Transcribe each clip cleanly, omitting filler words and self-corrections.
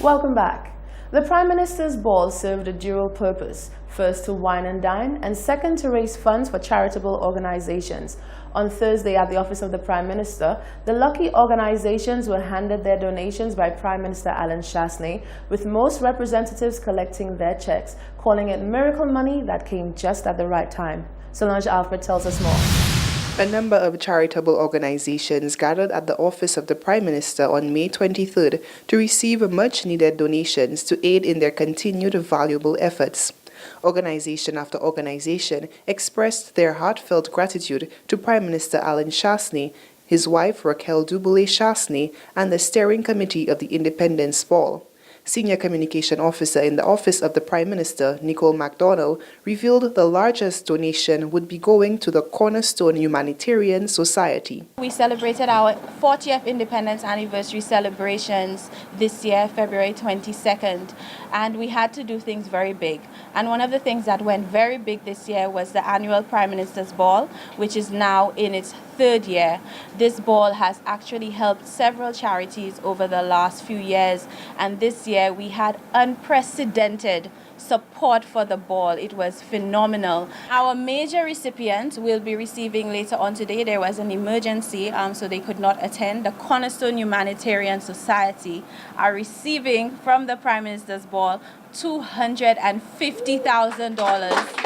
Welcome back. The Prime Minister's ball served a dual purpose, first to wine and dine, and second to raise funds for charitable organizations. On Thursday at the office of the Prime Minister, the lucky organizations were handed their donations by Prime Minister Alan Shasney, with most representatives collecting their checks, calling it miracle money that came just at the right time. Solange Alfred tells us more. A number of charitable organizations gathered at the office of the Prime Minister on May 23rd to receive much-needed donations to aid in their continued valuable efforts. Organization after organization expressed their heartfelt gratitude to Prime Minister Alan Shasney, his wife Raquel Duboulet Shasney, and the steering committee of the Independence Ball. Senior Communication Officer in the Office of the Prime Minister, Nicole MacDonald, revealed the largest donation would be going to the Cornerstone Humanitarian Society. We celebrated our 40th Independence Anniversary celebrations this year, February 22nd, and we had to do things very big. And one of the things that went very big this year was the annual Prime Minister's Ball, which is now in its third year. This ball has actually helped several charities over the last few years, and this year we had unprecedented support for the ball. It was phenomenal. Our major recipients will be receiving later on today. There was an emergency, so they could not attend. The Cornerstone Humanitarian Society are receiving from the Prime Minister's Ball $250,000.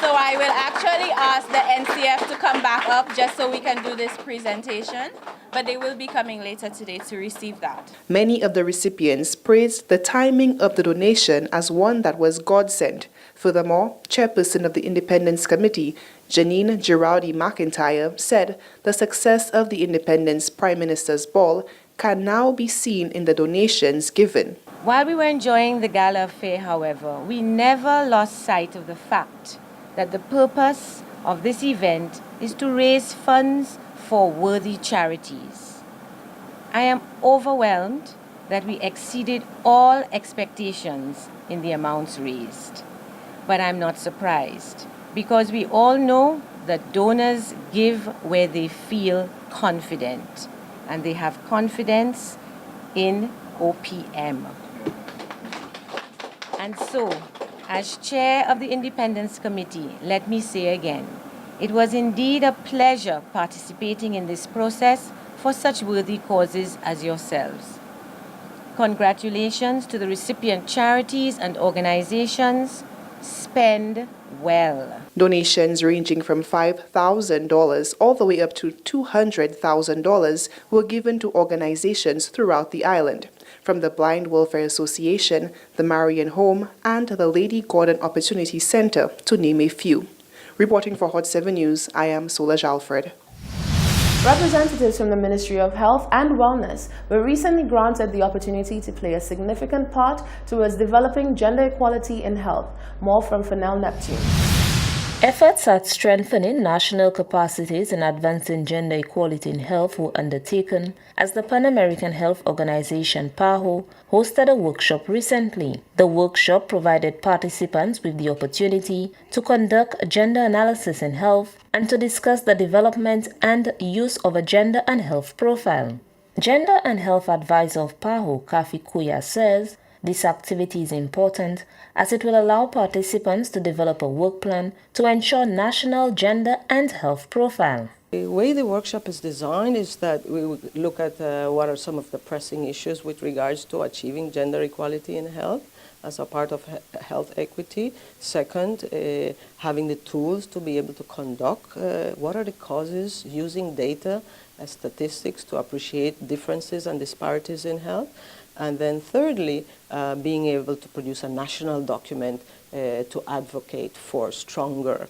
So I will actually ask the NCF to come back up just so we can do this presentation, but they will be coming later today to receive that. Many of the recipients praised the timing of the donation as one that was God-sent. Furthermore, chairperson of the Independence Committee, Janine Girardi McIntyre, said the success of the Independence Prime Minister's Ball can now be seen in the donations given. While we were enjoying the gala affair, however, we never lost sight of the fact that the purpose of this event is to raise funds for worthy charities. I am overwhelmed that we exceeded all expectations in the amounts raised. But I'm not surprised, because we all know that donors give where they feel confident, and they have confidence in OPM. And so, as chair of the Independence Committee, let me say again, it was indeed a pleasure participating in this process for such worthy causes as yourselves. Congratulations to the recipient charities and organizations. Spend well. Donations ranging from $5,000 all the way up to $200,000 were given to organizations throughout the island, from the Blind Welfare Association, the Marion Home, and the Lady Gordon Opportunity Center, to name a few. Reporting for Hot 7 News, I am Solange Alfred. Representatives from the Ministry of Health and Wellness were recently granted the opportunity to play a significant part towards developing gender equality in health. More from Fennell Neptune. Efforts at strengthening national capacities and advancing gender equality in health were undertaken as the Pan American Health Organization PAHO hosted a workshop recently. The workshop provided participants with the opportunity to conduct a gender analysis in health and to discuss the development and use of a gender and health profile. Gender and Health Advisor of PAHO, Kafi Kuya, says this activity is important as it will allow participants to develop a work plan to ensure national gender and health profile. The way the workshop is designed is that we will look at what are some of the pressing issues with regards to achieving gender equality in health as a part of health equity. Second, having the tools to be able to conduct what are the causes, using data as statistics to appreciate differences and disparities in health. And then thirdly, being able to produce a national document to advocate for stronger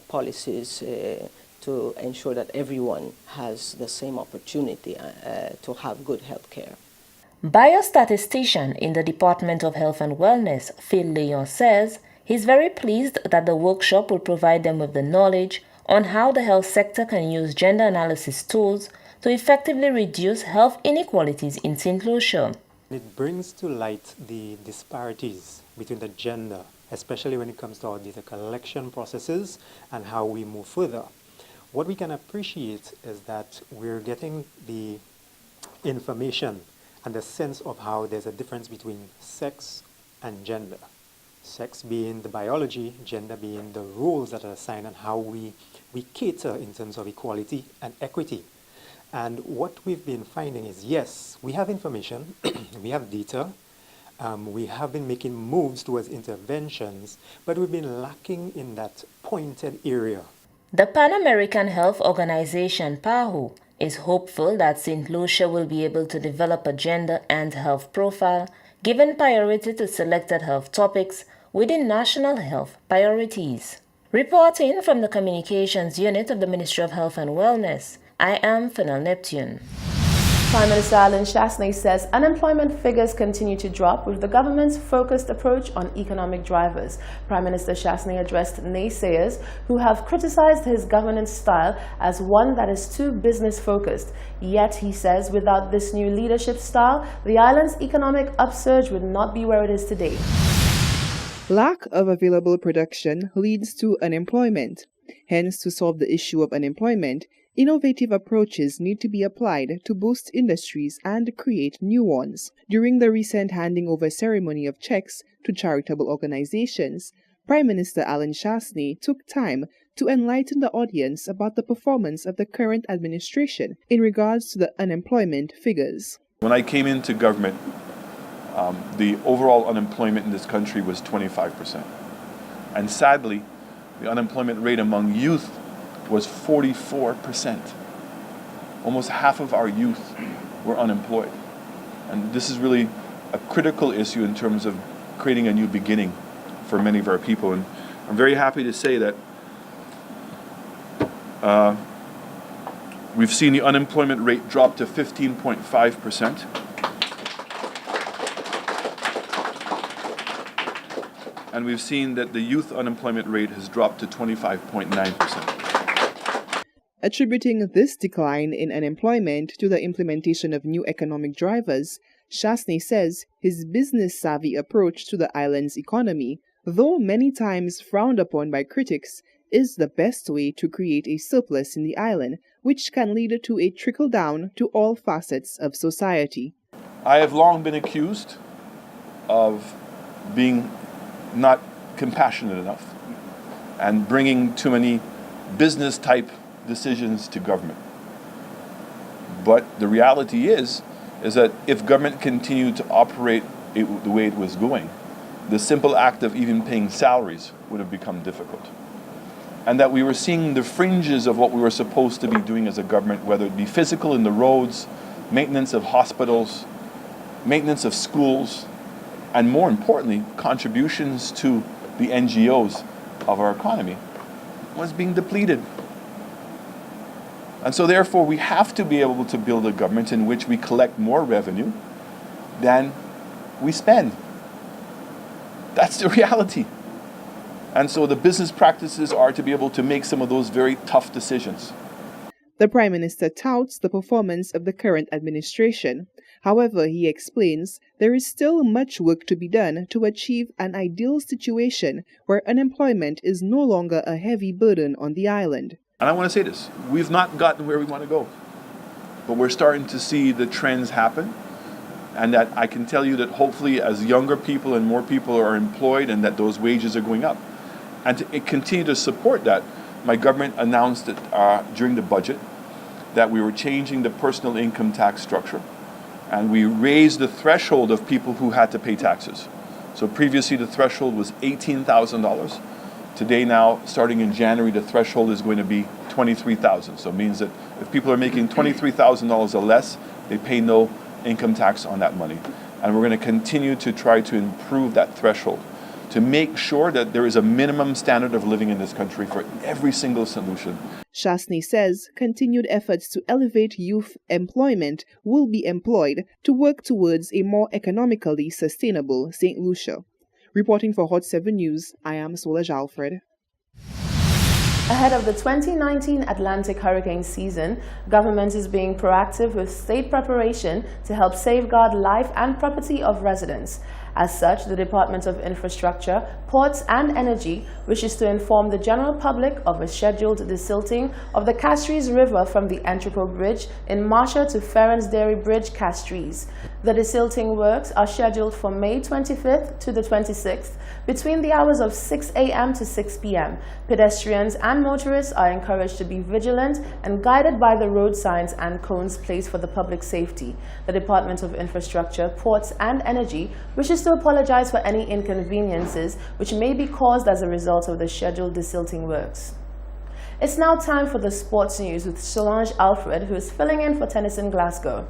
policies to ensure that everyone has the same opportunity to have good health care. Biostatistician in the Department of Health and Wellness, Phil Leon, says he's very pleased that the workshop will provide them with the knowledge on how the health sector can use gender analysis tools to effectively reduce health inequalities in St. Lucia. It brings to light the disparities between the gender, especially when it comes to our data collection processes and how we move further. What we can appreciate is that we're getting the information and the sense of how there's a difference between sex and gender. Sex being the biology, gender being the roles that are assigned and how we cater in terms of equality and equity. And what we've been finding is, yes, we have information, we have data, we have been making moves towards interventions, but we've been lacking in that pointed area. The Pan American Health Organization, PAHO, is hopeful that St. Lucia will be able to develop a gender and health profile, giving priority to selected health topics within national health priorities. Reporting from the Communications Unit of the Ministry of Health and Wellness, I am Fennel Neptune. Prime Minister Alan Shasney says unemployment figures continue to drop with the government's focused approach on economic drivers. Prime Minister Shasney addressed naysayers who have criticized his governance style as one that is too business-focused. Yet, he says, without this new leadership style, the island's economic upsurge would not be where it is today. Lack of available production leads to unemployment. Hence, to solve the issue of unemployment, innovative approaches need to be applied to boost industries and create new ones. During the recent handing over ceremony of checks to charitable organizations, Prime Minister Alan Shasney took time to enlighten the audience about the performance of the current administration in regards to the unemployment figures. When I came into government, the overall unemployment in this country was 25%. And sadly, the unemployment rate among youth was 44%. Almost half of our youth were unemployed. And this is really a critical issue in terms of creating a new beginning for many of our people. And I'm very happy to say that we've seen the unemployment rate drop to 15.5%. And we've seen that the youth unemployment rate has dropped to 25.9%. Attributing this decline in unemployment to the implementation of new economic drivers, Shasney says his business-savvy approach to the island's economy, though many times frowned upon by critics, is the best way to create a surplus in the island, which can lead to a trickle-down to all facets of society. I have long been accused of being not compassionate enough and bringing too many business-type decisions to government. But the reality is that if government continued to operate the way it was going, the simple act of even paying salaries would have become difficult. And that we were seeing the fringes of what we were supposed to be doing as a government, whether it be physical in the roads, maintenance of hospitals, maintenance of schools, and more importantly, contributions to the NGOs of our economy, was being depleted. And so therefore we have to be able to build a government in which we collect more revenue than we spend. That's the reality. And so the business practices are to be able to make some of those very tough decisions. The Prime Minister touts the performance of the current administration. However, he explains there is still much work to be done to achieve an ideal situation where unemployment is no longer a heavy burden on the island. And I want to say this, we've not gotten where we want to go, but we're starting to see the trends happen, and that I can tell you that hopefully as younger people and more people are employed and that those wages are going up. And to continue to support that, my government announced that during the budget that we were changing the personal income tax structure, and we raised the threshold of people who had to pay taxes. So previously the threshold was $18,000. Today now, starting in January, the threshold is going to be $23,000. So it means that if people are making $23,000 or less, they pay no income tax on that money. And we're going to continue to try to improve that threshold to make sure that there is a minimum standard of living in this country for every single solution. Shasney says continued efforts to elevate youth employment will be employed to work towards a more economically sustainable St. Lucia. Reporting for Hot 7 News, I am Solaj Alfred. Ahead of the 2019 Atlantic hurricane season, government is being proactive with state preparation to help safeguard life and property of residents. As such, the Department of Infrastructure, Ports and Energy wishes to inform the general public of a scheduled desilting of the Castries River from the Entrepot Bridge in Marshall to Ferrensdairy Bridge, Castries. The desilting works are scheduled for May 25th to the 26th between the hours of 6 a.m. to 6 p.m. Pedestrians and motorists are encouraged to be vigilant and guided by the road signs and cones placed for the public safety. The Department of Infrastructure, Ports and Energy wishes to apologize for any inconveniences which may be caused as a result of the scheduled desilting works. It's now time for the sports news with Solange Alfred, who is filling in for Tennyson Glasgow.